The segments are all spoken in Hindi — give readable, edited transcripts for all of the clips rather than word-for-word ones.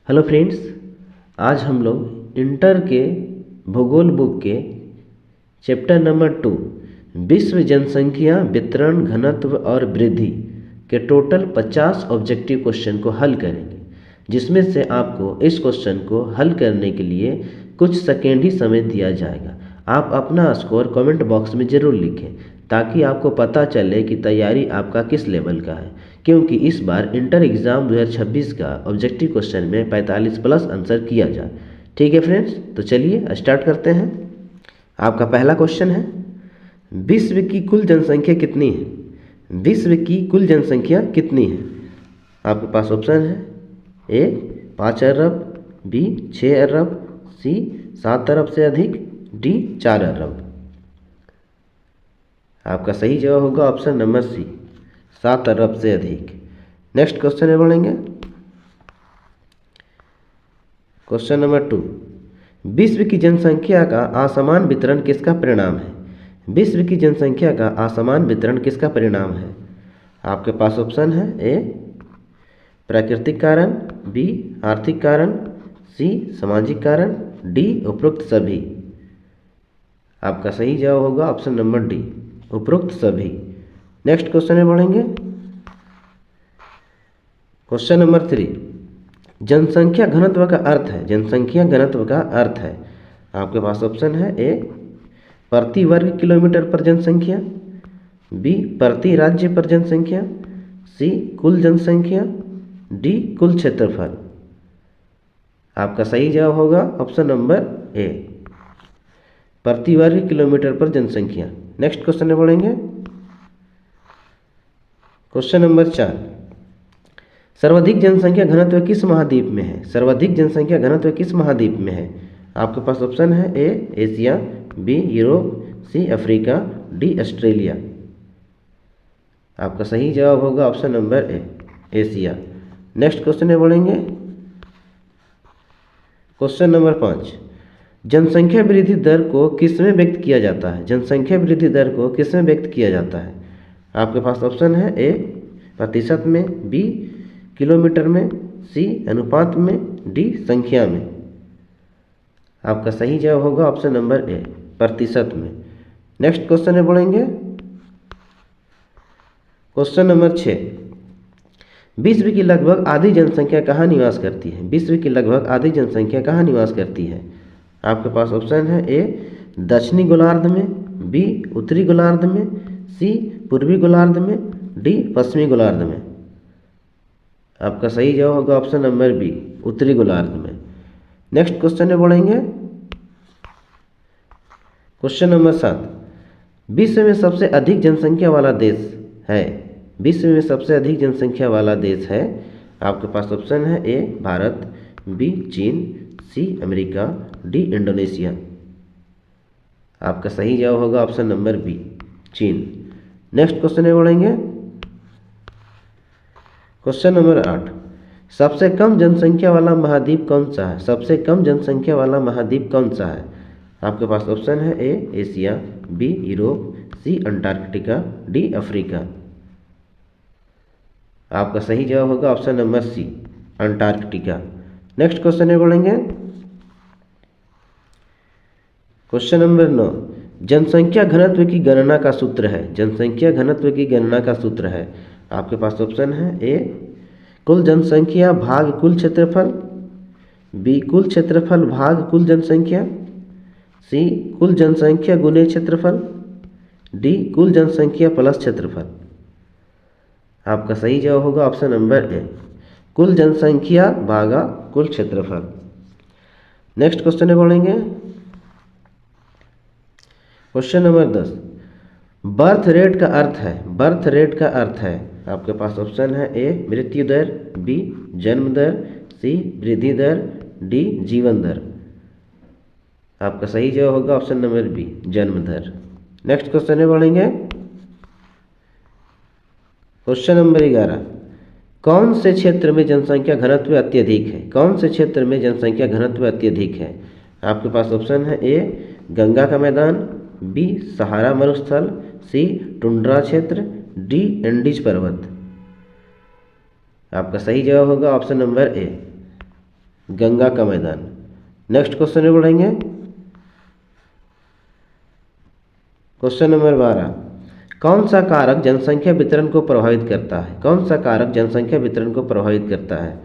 हेलो फ्रेंड्स, आज हम लोग इंटर के भूगोल बुक के चैप्टर नंबर 2 विश्व जनसंख्या वितरण घनत्व और वृद्धि के टोटल 50 ऑब्जेक्टिव क्वेश्चन को हल करेंगे, जिसमें से आपको इस क्वेश्चन को हल करने के लिए कुछ सेकेंड ही समय दिया जाएगा। आप अपना स्कोर कमेंट बॉक्स में ज़रूर लिखें ताकि आपको पता चले कि तैयारी आपका किस लेवल का है, क्योंकि इस बार इंटर एग्ज़ाम 2026 का ऑब्जेक्टिव क्वेश्चन में 45 प्लस आंसर किया जाए। ठीक है फ्रेंड्स, तो चलिए स्टार्ट करते हैं। आपका पहला क्वेश्चन है, विश्व की कुल जनसंख्या कितनी है? विश्व की कुल जनसंख्या कितनी है? आपके पास ऑप्शन है ए 5 अरब, बी 6 अरब, सी 7 अरब से अधिक, डी 4 अरब। आपका सही जवाब होगा ऑप्शन नंबर सी 7 अरब से अधिक। नेक्स्ट क्वेश्चन में बढ़ेंगे। क्वेश्चन नंबर 2, विश्व की जनसंख्या का असमान वितरण किसका परिणाम है? विश्व की जनसंख्या का असमान वितरण किसका परिणाम है? आपके पास ऑप्शन है ए प्राकृतिक कारण, बी आर्थिक कारण, सी सामाजिक कारण, डी उपरोक्त सभी। आपका सही जवाब होगा ऑप्शन नंबर डी उपरोक्त सभी। नेक्स्ट क्वेश्चन में बढ़ेंगे। क्वेश्चन नंबर 3, जनसंख्या घनत्व का अर्थ है। जनसंख्या घनत्व का अर्थ है। आपके पास ऑप्शन है ए प्रति वर्ग किलोमीटर पर जनसंख्या, बी प्रति राज्य पर जनसंख्या, सी कुल जनसंख्या, डी कुल क्षेत्रफल। आपका सही जवाब होगा ऑप्शन नंबर ए प्रति वर्ग किलोमीटर पर जनसंख्या। नेक्स्ट क्वेश्चन में बढ़ेंगे। क्वेश्चन नंबर 4, सर्वाधिक जनसंख्या घनत्व किस महाद्वीप में है? सर्वाधिक जनसंख्या घनत्व किस महाद्वीप में है? आपके पास ऑप्शन है A Asia, B Europe, C Africa, D Australia. आपका सही जवाब होगा option number A Asia. Next question में बढ़ेंगे। क्वेश्चन नंबर 5, जनसंख्या वृद्धि दर को किसमें व्यक्त किया जाता है? जनसंख्या वृद्धि दर को किसमें व्यक्त किया जाता है? आपके पास ऑप्शन है ए प्रतिशत में, बी किलोमीटर में, सी अनुपात में, डी संख्या में। आपका सही जवाब होगा ऑप्शन नंबर ए प्रतिशत में। नेक्स्ट क्वेश्चन में बढ़ेंगे। क्वेश्चन नंबर 6, विश्व की लगभग आधी जनसंख्या कहाँ निवास करती है? विश्व की लगभग आधी जनसंख्या कहाँ निवास करती है? आपके पास ऑप्शन है ए दक्षिणी गोलार्ध में, बी उत्तरी गोलार्ध में, सी पूर्वी गोलार्ध में, डी पश्चिमी गोलार्ध में। आपका सही जवाब होगा ऑप्शन नंबर बी उत्तरी गोलार्ध में। नेक्स्ट क्वेश्चन में बढ़ेंगे। क्वेश्चन नंबर 7, विश्व में सबसे अधिक जनसंख्या वाला देश है? विश्व में सबसे अधिक जनसंख्या वाला देश है। आपके पास ऑप्शन है ए भारत, बी चीन, सी अमेरिका, डी इंडोनेशिया। आपका सही जवाब होगा ऑप्शन नंबर बी चीन। नेक्स्ट क्वेश्चन में बढ़ेंगे। क्वेश्चन नंबर 8, सबसे कम जनसंख्या वाला महाद्वीप कौन सा है? सबसे कम जनसंख्या वाला महाद्वीप कौन सा है? आपके पास ऑप्शन है A Asia, B Europe, C Antarctica, D Africa. आपका सही जवाब होगा option number C Antarctica. Next question में बढ़ेंगे। क्वेश्चन नंबर 9, जनसंख्या घनत्व की गणना का सूत्र है। जनसंख्या घनत्व की गणना का सूत्र है। आपके पास ऑप्शन है ए कुल जनसंख्या भाग कुल क्षेत्रफल, बी कुल क्षेत्रफल भाग कुल जनसंख्या, सी कुल जनसंख्या गुने क्षेत्रफल, डी कुल जनसंख्या प्लस क्षेत्रफल। आपका सही जवाब होगा ऑप्शन नंबर ए कुल जनसंख्या भागा कुल क्षेत्रफल। नेक्स्ट क्वेश्चन में बढ़ेंगे। क्वेश्चन नंबर 10, बर्थ रेट का अर्थ है। बर्थ रेट का अर्थ है। आपके पास ऑप्शन है ए मृत्यु दर, बी जन्म दर, सी वृद्धि दर, डी जीवन दर। आपका सही जवाब होगा ऑप्शन नंबर बी जन्म दर। नेक्स्ट क्वेश्चन में बढ़ेंगे। क्वेश्चन नंबर 11, कौन से क्षेत्र में जनसंख्या घनत्व अत्यधिक है? कौन से क्षेत्र में जनसंख्या घनत्व अत्यधिक है? आपके पास ऑप्शन है ए गंगा का मैदान, बी सहारा मरुस्थल, सी टुंड्रा क्षेत्र, डी एंडीज पर्वत। आपका सही जवाब होगा ऑप्शन नंबर ए गंगा का मैदान। नेक्स्ट क्वेश्चन में बढ़ेंगे। क्वेश्चन नंबर 12, कौन सा कारक जनसंख्या वितरण को प्रभावित करता है? कौन सा कारक जनसंख्या वितरण को प्रभावित करता है?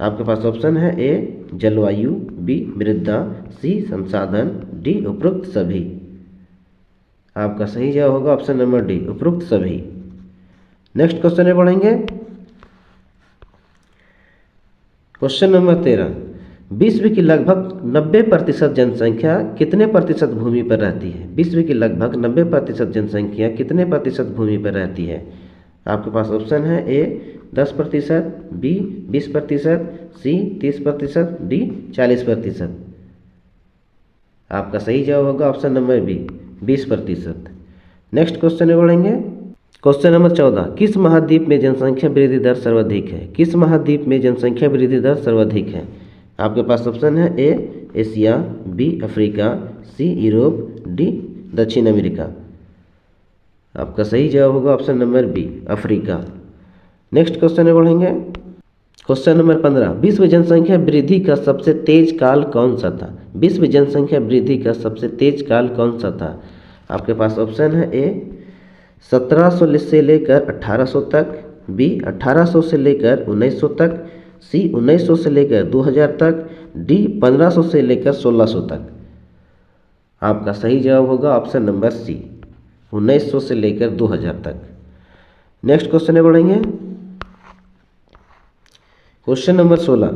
आपके पास ऑप्शन है ए जलवायु, बी मृदा, सी संसाधन, डी उपरोक्त सभी। आपका सही जवाब होगा ऑप्शन नंबर डी उपरोक्त सभी। नेक्स्ट क्वेश्चन में बढ़ेंगे। क्वेश्चन नंबर 13, विश्व की लगभग 90% जनसंख्या कितने प्रतिशत भूमि पर रहती है? विश्व की लगभग 90% जनसंख्या कितने प्रतिशत भूमि पर रहती है? आपके पास ऑप्शन है ए 10%, बी 20%, सी 30%, डी 40%। आपका सही जवाब होगा option number B 20%। Next question में बढ़ेंगे। क्वेश्चन नंबर 14, किस महाद्वीप में जनसंख्या वृद्धि दर सर्वाधिक है? किस महाद्वीप में जनसंख्या वृद्धि दर सर्वाधिक है? आपके पास ऑप्शन है A Asia, B Africa, C Europe, D दक्षिण अमेरिका। आपका सही जवाब होगा option number B Africa. Next question में बढ़ेंगे। क्वेश्चन नंबर 15, विश्व जनसंख्या वृद्धि का सबसे तेज काल कौन सा था? विश्व जनसंख्या वृद्धि का सबसे तेज काल कौन सा था? आपके पास ऑप्शन है ए 1700 से लेकर 1800 तक, बी 1800 से लेकर 1900 तक, सी 1900 से लेकर 2000 तक, डी 1500 से लेकर 1600 तक। आपका सही जवाब होगा ऑप्शन नंबर सी 1900 से लेकर 2000 तक। नेक्स्ट क्वेश्चन में बढ़ेंगे। क्वेश्चन नंबर 16,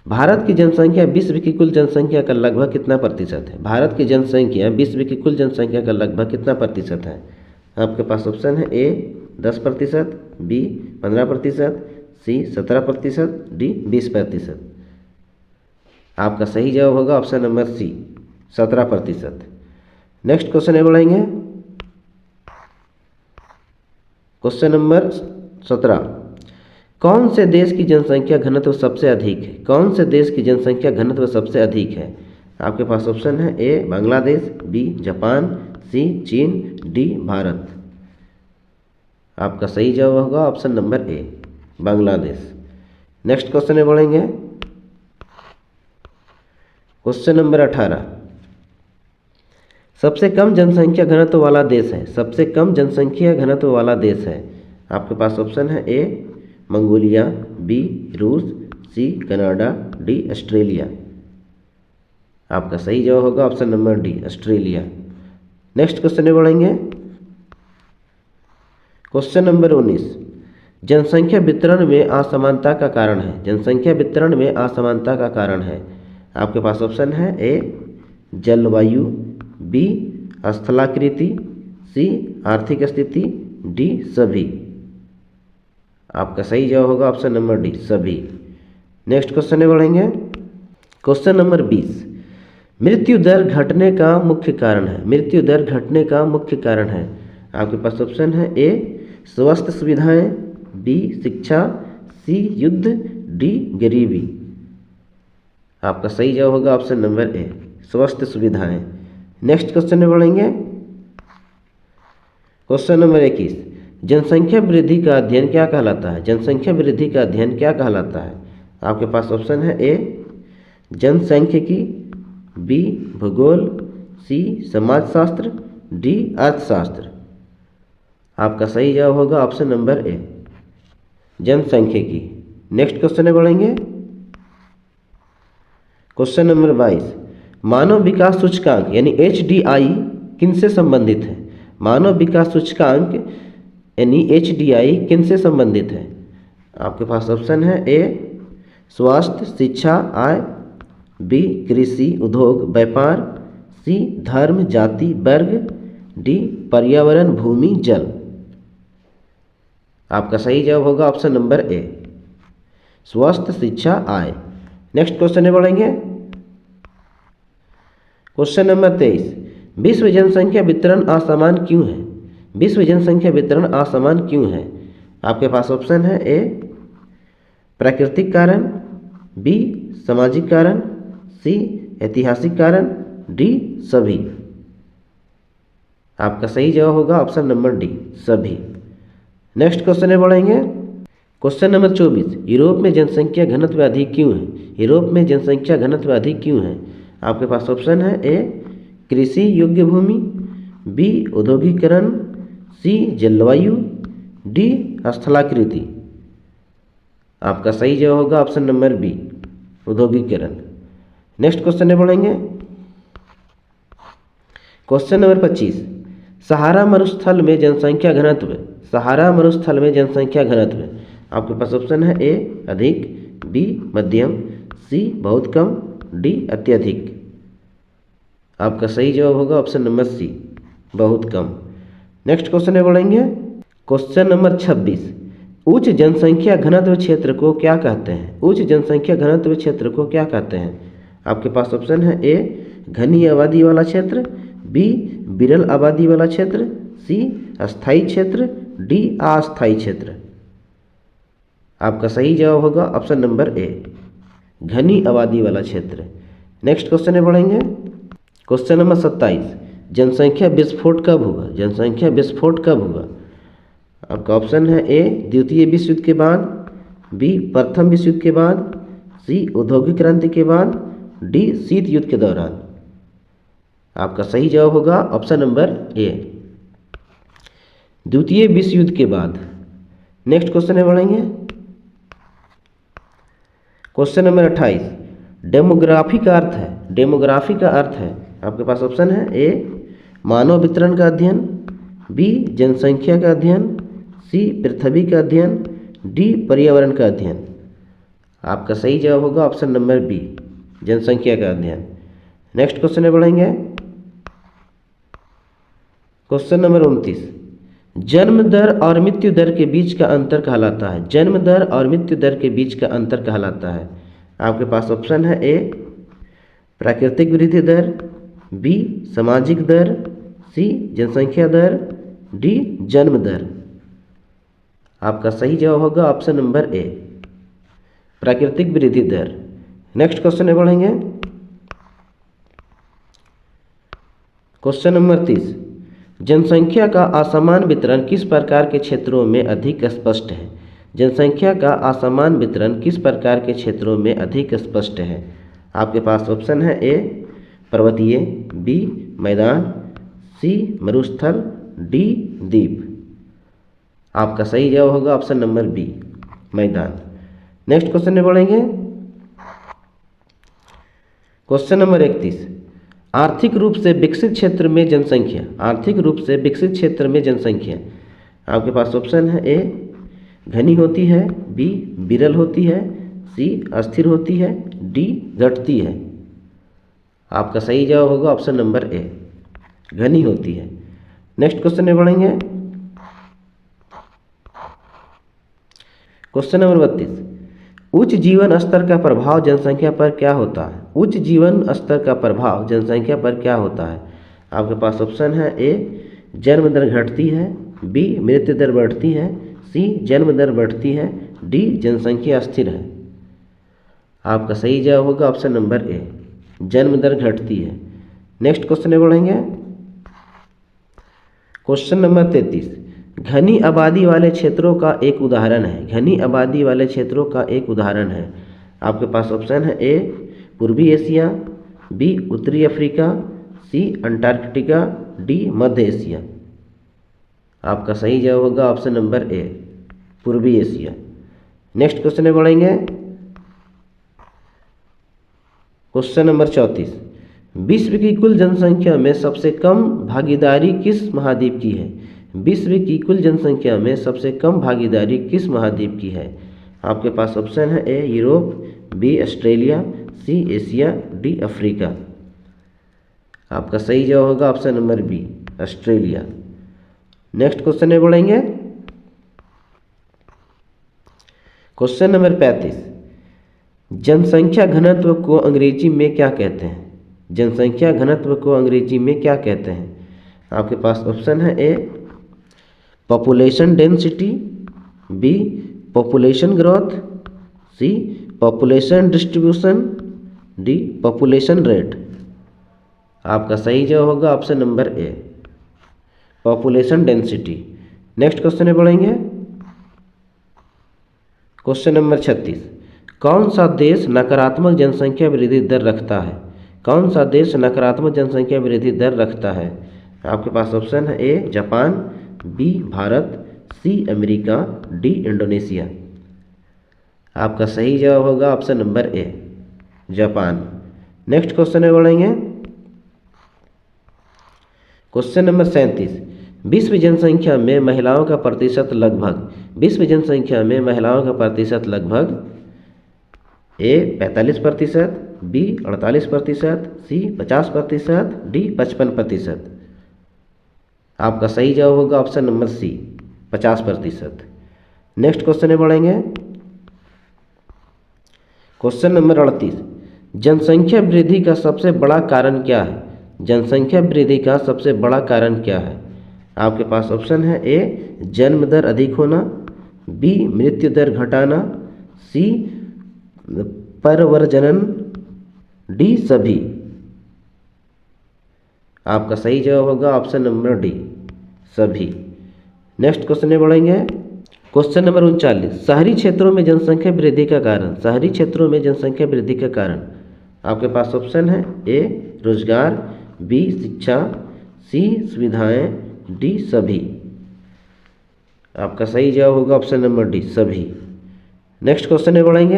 भारत की जनसंख्या विश्व की कुल जनसंख्या का लगभग कितना प्रतिशत है? भारत की जनसंख्या विश्व की कुल जनसंख्या का लगभग कितना प्रतिशत है? आपके पास ऑप्शन है ए 10%, बी 15%, सी 17%, डी 20%। आपका सही जवाब होगा option number C 17%। Next question में बढ़ेंगे। क्वेश्चन नंबर 17, कौन से देश की जनसंख्या घनत्व सबसे अधिक है? कौन से देश की जनसंख्या घनत्व सबसे अधिक है? आपके पास ऑप्शन है ए बांग्लादेश, बी जापान, सी चीन, डी भारत। आपका सही जवाब होगा ऑप्शन नंबर ए बांग्लादेश। नेक्स्ट क्वेश्चन में बढ़ेंगे। क्वेश्चन नंबर 18, सबसे कम जनसंख्या घनत्व वाला देश है? सबसे कम जनसंख्या घनत्व वाला देश है। आपके पास ऑप्शन है ए मंगोलिया, बी रूस, सी कनाडा, डी ऑस्ट्रेलिया। आपका सही जवाब होगा option number D Australia. Next question में बढ़ेंगे। क्वेश्चन नंबर 19, जनसंख्या वितरण में असमानता का कारण है? जनसंख्या वितरण में असमानता का कारण है। आपके पास ऑप्शन है ए जलवायु, बी स्थलाकृति, सी आर्थिक स्थिति, डी सभी। आपका सही जवाब होगा ऑप्शन नंबर डी सभी। नेक्स्ट क्वेश्चन में बढ़ेंगे। क्वेश्चन नंबर 20, मृत्यु दर घटने का मुख्य कारण है? मृत्यु दर घटने का मुख्य कारण है। आपके पास ऑप्शन है ए स्वास्थ्य सुविधाएं, बी शिक्षा, सी युद्ध, डी गरीबी। आपका सही जवाब होगा ऑप्शन नंबर ए स्वास्थ्य सुविधाएं। नेक्स्ट क्वेश्चन में बढ़ेंगे। क्वेश्चन नंबर 21, जनसंख्या वृद्धि का अध्ययन क्या कहलाता है? जनसंख्या वृद्धि का अध्ययन क्या कहलाता है? आपके पास ऑप्शन है ए जनसांख्यिकी, बी भूगोल, सी समाजशास्त्र, डी अर्थशास्त्र। आपका सही जवाब होगा ऑप्शन नंबर ए जनसांख्यिकी। नेक्स्ट क्वेश्चन में बढ़ेंगे। क्वेश्चन नंबर 22, मानव विकास सूचकांक यानी HDI किनसे संबंधित है? मानव विकास सूचकांक यानी HDI किनसे संबंधित है? आपके पास ऑप्शन है ए स्वास्थ्य, शिक्षा, आय, बी कृषि, उद्योग, व्यापार, सी धर्म, जाति, वर्ग, डी पर्यावरण, भूमि, जल। आपका सही जवाब होगा ऑप्शन नंबर ए स्वास्थ्य, शिक्षा, आय। नेक्स्ट क्वेश्चन में बढ़ेंगे। क्वेश्चन नंबर 23, विश्व जनसंख्या वितरण असमान क्यों है? विश्व जनसंख्या वितरण असमान क्यों है? आपके पास ऑप्शन है ए प्राकृतिक कारण, बी सामाजिक कारण, सी ऐतिहासिक कारण, डी सभी। आपका सही जवाब होगा ऑप्शन नंबर डी सभी। नेक्स्ट क्वेश्चन में बढ़ेंगे। क्वेश्चन नंबर 24, यूरोप में जनसंख्या घनत्व अधिक क्यों है? यूरोप में जनसंख्या घनत्व अधिक क्यों है? आपके पास ऑप्शन है ए कृषि योग्य भूमि, बी औद्योगिकरण, सी जलवायु, डी स्थलाकृति। आपका सही जवाब होगा ऑप्शन नंबर बी औद्योगिकरण। नेक्स्ट क्वेश्चन में बढ़ेंगे। क्वेश्चन नंबर 25, सहारा मरुस्थल में जनसंख्या घनत्व, सहारा मरुस्थल में जनसंख्या घनत्व। आपके पास ऑप्शन है ए अधिक, बी मध्यम, सी बहुत कम, डी अत्यधिक। आपका सही जवाब होगा ऑप्शन नंबर सी बहुत कम। नेक्स्ट क्वेश्चन में बढ़ेंगे। क्वेश्चन नंबर 26, उच्च जनसंख्या घनत्व क्षेत्र को क्या कहते हैं? उच्च जनसंख्या घनत्व क्षेत्र को क्या कहते हैं? आपके पास ऑप्शन है ए घनी आबादी वाला क्षेत्र, बी विरल आबादी वाला क्षेत्र, सी अस्थायी क्षेत्र, डी अस्थायी क्षेत्र। आपका सही जवाब होगा ऑप्शन नंबर ए घनी आबादी वाला क्षेत्र। नेक्स्ट क्वेश्चन में बढ़ेंगे। क्वेश्चन नंबर 27, जनसंख्या विस्फोट कब हुआ? जनसंख्या विस्फोट कब हुआ? आपका ऑप्शन है ए द्वितीय विश्व युद्ध के बाद, बी प्रथम विश्व युद्ध के बाद, सी औद्योगिक क्रांति के बाद, डी शीत युद्ध के दौरान। आपका सही जवाब होगा ऑप्शन नंबर ए द्वितीय विश्व युद्ध के बाद। नेक्स्ट क्वेश्चन में बढ़ेंगे। क्वेश्चन नंबर 28, डेमोग्राफी का अर्थ है, डेमोग्राफी का अर्थ है। आपके पास ऑप्शन है ए मानव वितरण का अध्ययन, बी जनसंख्या का अध्ययन, सी पृथ्वी का अध्ययन, डी पर्यावरण का अध्ययन। आपका सही जवाब होगा ऑप्शन नंबर बी जनसंख्या का अध्ययन। नेक्स्ट क्वेश्चन में बढ़ेंगे। क्वेश्चन नंबर 29, जन्म दर और मृत्यु दर के बीच का अंतर कहलाता है, जन्म दर और मृत्यु दर के बीच का अंतर कहलाता है। आपके पास ऑप्शन है ए प्राकृतिक वृद्धि दर, बी सामाजिक दर, सी जनसंख्या दर, डी जन्म दर। आपका सही जवाब होगा ऑप्शन नंबर ए प्राकृतिक वृद्धि दर। नेक्स्ट क्वेश्चन में बढ़ेंगे। क्वेश्चन नंबर 30, जनसंख्या का असमान वितरण किस प्रकार के क्षेत्रों में अधिक स्पष्ट है? जनसंख्या का असमान वितरण किस प्रकार के क्षेत्रों में अधिक स्पष्ट है? आपके पास ऑप्शन है ए पर्वतीय, बी मैदान, सी मरुस्थल, डी द्वीप। आपका सही जवाब होगा ऑप्शन नंबर बी मैदान। नेक्स्ट क्वेश्चन में बढ़ेंगे। क्वेश्चन नंबर 31, आर्थिक रूप से विकसित क्षेत्र में जनसंख्या, आर्थिक रूप से विकसित क्षेत्र में जनसंख्या। आपके पास ऑप्शन है ए घनी होती है, बी विरल होती है, सी अस्थिर होती है, डी घटती है। आपका सही जवाब होगा ऑप्शन नंबर ए घनी होती है। नेक्स्ट क्वेश्चन में बढ़ेंगे। क्वेश्चन नंबर 32, उच्च जीवन स्तर का प्रभाव जनसंख्या पर क्या होता है? उच्च जीवन स्तर का प्रभाव जनसंख्या पर क्या होता है? आपके पास ऑप्शन है ए जन्म दर घटती है, बी मृत्यु दर बढ़ती है, सी जन्म दर बढ़ती है, डी जनसंख्या स्थिर है। आपका सही जवाब होगा ऑप्शन नंबर ए जन्म दर घटती है। नेक्स्ट क्वेश्चन में बढ़ेंगे। क्वेश्चन नंबर 33, घनी आबादी वाले क्षेत्रों का एक उदाहरण है, घनी आबादी वाले क्षेत्रों का एक उदाहरण है। आपके पास ऑप्शन है ए पूर्वी एशिया, बी उत्तरी अफ्रीका, सी अंटार्कटिका, डी मध्य एशिया। आपका सही जवाब होगा ऑप्शन नंबर ए पूर्वी एशिया। नेक्स्ट क्वेश्चन में बढ़ेंगे। क्वेश्चन नंबर 34, विश्व की कुल जनसंख्या में सबसे कम भागीदारी किस महाद्वीप की है? विश्व की कुल जनसंख्या में सबसे कम भागीदारी किस महाद्वीप की है? आपके पास ऑप्शन है A Europe, B Australia, C Asia, D Africa. आपका सही जवाब होगा option number B Australia. Next question में बढ़ेंगे। क्वेश्चन नंबर 35, जनसंख्या घनत्व को अंग्रेजी में क्या कहते हैं? जनसंख्या घनत्व को अंग्रेजी में क्या कहते हैं? आपके पास ऑप्शन है A population density, B population growth, C population distribution, D population rate. आपका सही जवाब होगा option number A population density. Next question में बढ़ेंगे। क्वेश्चन नंबर 36, कौन सा देश नकारात्मक जनसंख्या वृद्धि दर रखता है? कौन सा देश नकारात्मक जनसंख्या वृद्धि दर रखता है? आपके पास ऑप्शन है A Japan, B Bharat, C America, D Indonesia. आपका सही जवाब होगा option number A Japan. Next question में बढ़ेंगे। क्वेश्चन नंबर 37, विश्व जनसंख्या में महिलाओं का प्रतिशत लगभग, विश्व जनसंख्या में महिलाओं का प्रतिशत लगभग ए 45%, बी 48%, सी 50%, डी 55%। आपका सही जवाब होगा option number C 50%। Next question में बढ़ेंगे। क्वेश्चन नंबर 38, जनसंख्या वृद्धि का सबसे बड़ा कारण क्या है? जनसंख्या वृद्धि का सबसे बड़ा कारण क्या है? आपके पास ऑप्शन है ए जन्म दर अधिक होना, बी मृत्यु दर घटाना, सी परवर्जनन, डी सभी। आपका सही जवाब होगा ऑप्शन नंबर डी सभी। नेक्स्ट क्वेश्चन में बढ़ेंगे। क्वेश्चन नंबर 39, शहरी क्षेत्रों में जनसंख्या वृद्धि का कारण, शहरी क्षेत्रों में जनसंख्या वृद्धि का कारण। आपके पास ऑप्शन है ए रोजगार, बी शिक्षा, सी सुविधाएं, डी सभी। आपका सही जवाब होगा ऑप्शन नंबर डी सभी। नेक्स्ट क्वेश्चन में बढ़ेंगे।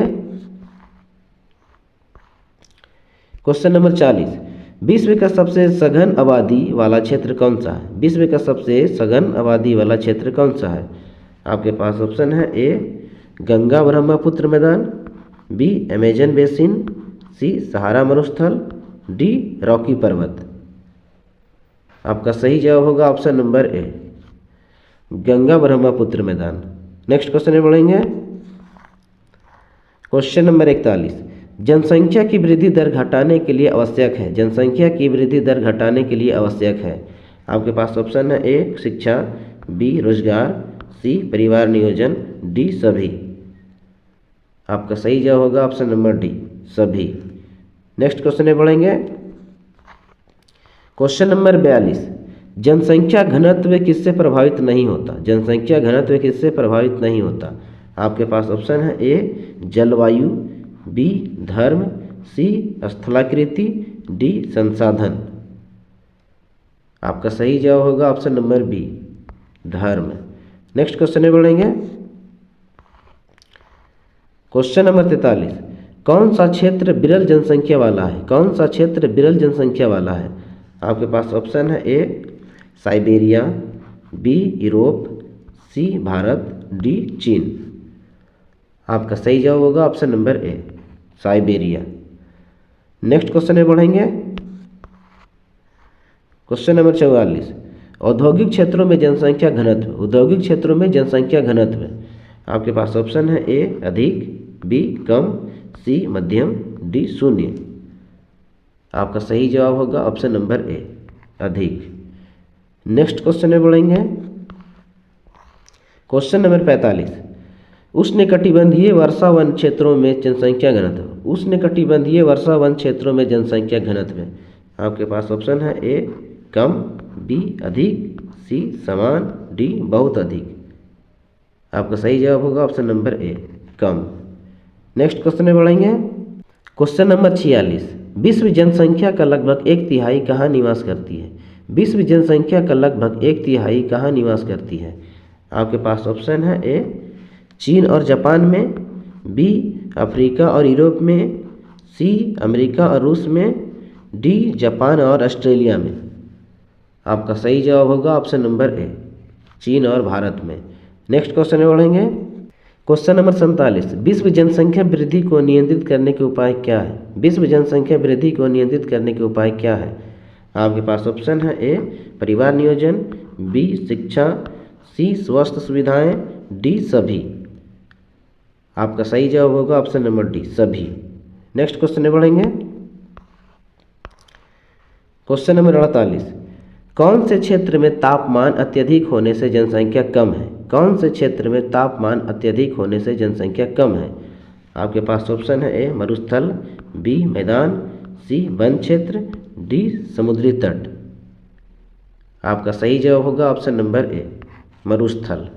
क्वेश्चन नंबर 40, विश्व का सबसे सघन आबादी वाला क्षेत्र कौन सा है? विश्व का सबसे सघन आबादी वाला क्षेत्र कौन सा है? आपके पास ऑप्शन है ए गंगा ब्रह्मपुत्र मैदान, B Amazon basin, C Sahara मरुस्थल, डी रॉकी पर्वत। आपका सही जवाब होगा option number A Ganga Brahmaputra मैदान। नेक्स्ट क्वेश्चन में बढ़ेंगे। क्वेश्चन नंबर 41, जनसंख्या की वृद्धि दर घटाने के लिए आवश्यक है, जनसंख्या की वृद्धि दर घटाने के लिए आवश्यक है। आपके पास ऑप्शन है ए शिक्षा, बी रोजगार, सी परिवार नियोजन, डी सभी। आपका सही जवाब होगा ऑप्शन नंबर डी सभी। नेक्स्ट क्वेश्चन में बढ़ेंगे। क्वेश्चन नंबर 42, जनसंख्या घनत्व किससे प्रभावित नहीं होता? जनसंख्या घनत्व किससे प्रभावित नहीं होता? आपके पास ऑप्शन है ए जलवायु, बी धर्म, सी स्थलाकृति, डी संसाधन। आपका सही जवाब होगा ऑप्शन नंबर बी धर्म। नेक्स्ट क्वेश्चन में बढ़ेंगे। क्वेश्चन नंबर 43, कौन सा क्षेत्र विरल जनसंख्या वाला है? कौन सा क्षेत्र विरल जनसंख्या वाला है? आपके पास ऑप्शन है ए साइबेरिया, बी यूरोप, सी भारत, डी चीन। आपका सही जवाब होगा ऑप्शन नंबर ए साइबेरिया। नेक्स्ट क्वेश्चन में बढ़ेंगे। क्वेश्चन नंबर 44, औद्योगिक क्षेत्रों में जनसंख्या घनत्व, औद्योगिक क्षेत्रों में जनसंख्या घनत्व। आपके पास ऑप्शन है ए अधिक, बी कम, सी मध्यम, डी शून्य। आपका सही जवाब होगा ऑप्शन नंबर ए अधिक। नेक्स्ट क्वेश्चन में बढ़ेंगे। क्वेश्चन नंबर 45, उष्णकटिबंधीय वर्षावन क्षेत्रों में जनसंख्या घनत्व, उष्णकटिबंधीय वर्षावन क्षेत्रों में जनसंख्या घनत्व। आपके पास ऑप्शन है ए कम, बी अधिक, सी समान, डी बहुत अधिक। आपका सही जवाब होगा ऑप्शन नंबर ए कम। नेक्स्ट क्वेश्चन में बढ़ेंगे। क्वेश्चन नंबर 46, विश्व जनसंख्या का लगभग 1/3 कहाँ निवास करती है? विश्व जनसंख्या का लगभग 1/3 कहाँ निवास करती है? आपके पास ऑप्शन है ए चीन और जापान में, बी अफ्रीका और यूरोप में, सी अमेरिका और रूस में, डी जापान और ऑस्ट्रेलिया में। आपका सही जवाब होगा ऑप्शन नंबर ए चीन और भारत में। नेक्स्ट क्वेश्चन में बढ़ेंगे। क्वेश्चन नंबर 47, विश्व जनसंख्या वृद्धि को नियंत्रित करने के उपाय क्या है? विश्व जनसंख्या वृद्धि को नियंत्रित करने के उपाय क्या है? आपके पास ऑप्शन है ए परिवार नियोजन, बी शिक्षा, सी स्वास्थ्य सुविधाएं, डी सभी। आपका सही जवाब होगा ऑप्शन नंबर डी सभी। नेक्स्ट क्वेश्चन में बढ़ेंगे। क्वेश्चन नंबर 48, कौन से क्षेत्र में तापमान अत्यधिक होने से जनसंख्या कम है? कौन से क्षेत्र में तापमान अत्यधिक होने से जनसंख्या कम है? आपके पास ऑप्शन है ए मरुस्थल, बी मैदान, सी वन क्षेत्र, डी समुद्री तट। आपका सही जवाब होगा ऑप्शन नंबर ए मरुस्थल।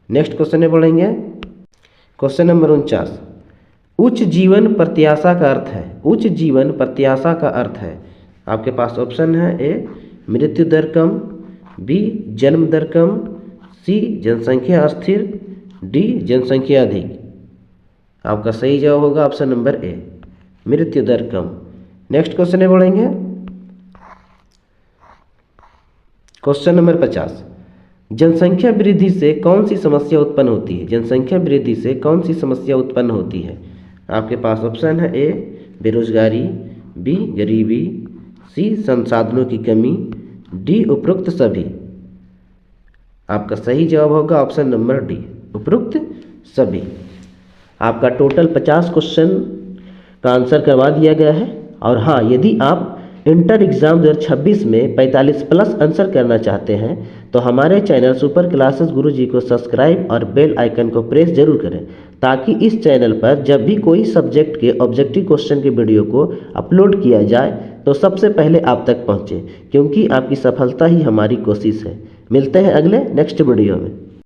नेक्स्ट क्वेश्चन में बढ़ेंगे। क्वेश्चन नंबर 49, उच्च जीवन प्रत्याशा का अर्थ है। उच्च जीवन प्रत्याशा का अर्थ है। आपके पास ऑप्शन है, ए मृत्यु दर कम, बी जन्म दर कम, सी जनसंख्या स्थिर, डी जनसंख्या अधिक। आपका सही जवाब होगा ऑप्शन नंबर ए मृत्यु दर कम। नेक्स्ट क्वेश्चन में बढ़ेंगे। क्वेश्चन नंबर 50, जनसंख्या वृद्धि से कौन सी समस्या उत्पन्न होती है। जनसंख्या वृद्धि से कौन सी समस्या उत्पन्न होती है। आपके पास ऑप्शन है, ए बेरोजगारी, बी गरीबी, सी संसाधनों की कमी, डी उपरोक्त सभी। आपका सही जवाब होगा ऑप्शन नंबर डी उपरोक्त सभी। आपका टोटल 50 क्वेश्चन का आंसर करवा दिया गया है। और हाँ, यदि आप इंटर एग्ज़ाम 2026 में 45 प्लस आंसर करना चाहते हैं तो हमारे चैनल सुपर क्लासेस गुरुजी को सब्सक्राइब और बेल आइकन को प्रेस जरूर करें, ताकि इस चैनल पर जब भी कोई सब्जेक्ट के ऑब्जेक्टिव क्वेश्चन के वीडियो को अपलोड किया जाए तो सबसे पहले आप तक पहुँचे, क्योंकि आपकी सफलता ही हमारी कोशिश है। मिलते हैं अगले नेक्स्ट वीडियो में।